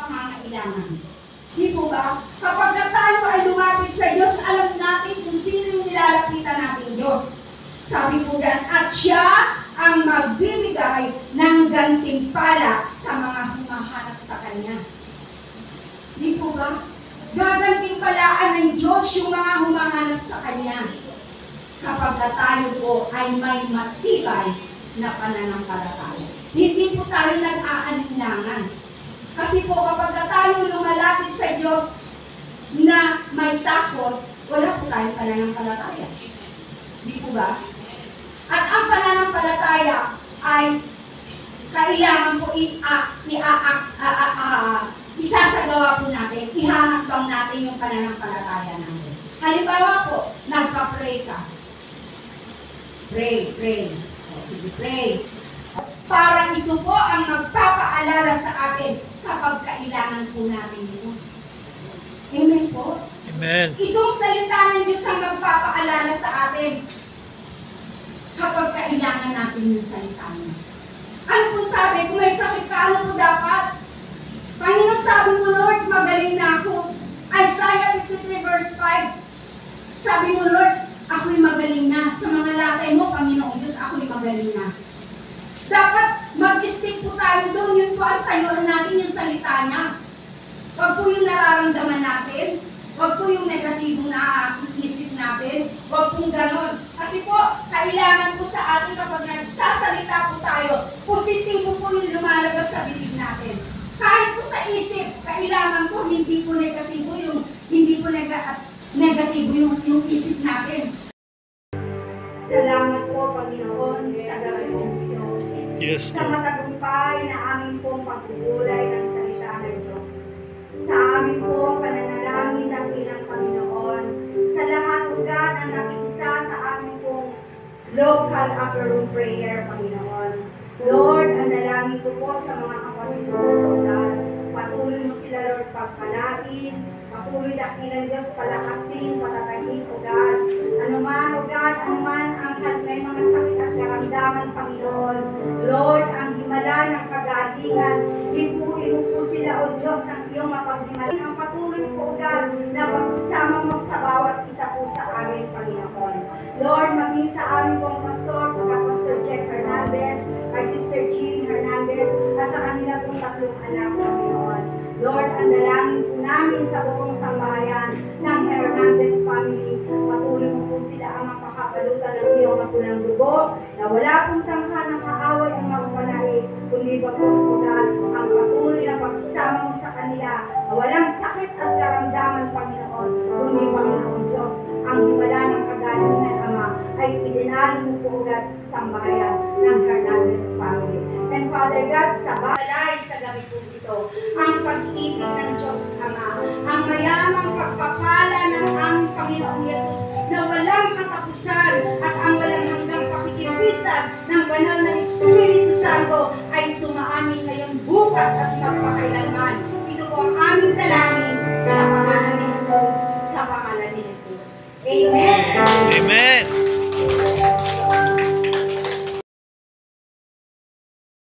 pangangailangan. Di po ba? Kapag tayo ay lumapit sa Diyos, alam natin kung sino yung nilalapitan natin Diyos. Sabi po yan, at siya ang magbibigay ng gantimpala sa mga humahanap sa Kanya. Di po ba? Gagantimpalaan ng Diyos yung mga humahanap sa Kanya. Kapag tayo po ay may matibay na pananampalataya. Hindi po tayo nag-aalinlangan. Kasi po kapag tayo lumalapit sa Diyos na may takot, wala po tayong pananampalataya. Di po ba? At ang pananampalataya ay kailangan po isasagawa po natin, ihahakbang natin yung pananampalataya natin. Halimbawa po, nagpa-pray ka. Pray. O, sige, pray. Para ito po ang magpapaalala sa atin kapag kailangan po natin ito. Amen po? Amen. Itong salita ng Diyos ang magpapaalala sa atin kapag kailangan natin yung salita niya. Ano po sabi? Kung may sakit ka, ano po dapat? Panginoon, sabi mo, Lord, magaling na ako. Isaiah 53 verse 5. Sabi mo, Lord, ako'y magaling na. Sa mga latay mo, Panginoong Diyos, ako'y magaling na. Dapat mag-stick po tayo doon. Yun po ang tayuan natin yung salita niya. Huwag po yung nararamdaman natin. Huwag po yung negatibo na iisip natin. Huwag pong ganon. Kasi po, kailangan po sa atin kapag nagsasalita po tayo, positibo po yung lumalabas sa bibig natin. Kahit po sa isip, kailangan po hindi po negatibo yung yung isip natin. Salamat po, Panginoon, sa gabi pong ito. Yes, Sa Lord. matagumpay na aming pong pagbubulay ng salita ng Diyos. Sa aming pong pananalangin ng ilang Panginoon. Sa lahat po God ang nakikisa sa aming pong local upper room prayer, Panginoon. Lord, ang dalangin ko po sa mga kapatid ko, God. Patuloy mo sila, Lord, pagpalain. Patuloy dakilang Diyos, palakasin, patatagin, O God. Anuman, O God, anuman ang may mga sakit at karamdaman, Panginoon. Lord, ang himala ng kagalingan, hipuin mo po sila, O Diyos, ng iyong mapaghimalan. Ang patuloy po, O God, na pagsama mo sa bawat isa po sa amin, Panginoon. Lord, maging sa amin pong pastor, Pastor Jeff Hernandez, kay Sister Jean Hernandez, at sa kanila pong tatlong anak, Panginoon. Lord, ang dalangin po namin sa buong sambahayan ng Hernandez family, patuloy mo po sila ang makakabalutan ng iyong magulang dugo, na wala pong tangka ng kaaway ang magpalai, kundi ba po sugal ang patuloy na pagsama mo sa kanila, na walang sakit at karamdaman, Panginoon, kundi Panginoon Diyos, ang himala ng kagalingan, Ama, ay idinalo mo po agad sa sambahayan ng Hernandez family. And Father God, sa balay sa gabi po ito, ang pag-ibig ng Diyos Ama, ang mayamang pagpapala ng aming Panginoong Yesus na walang katapusan at ang walang hanggang pakikipisan ng banal na Espiritu Santo ay sumaamin ngayon bukas at magpakailanman.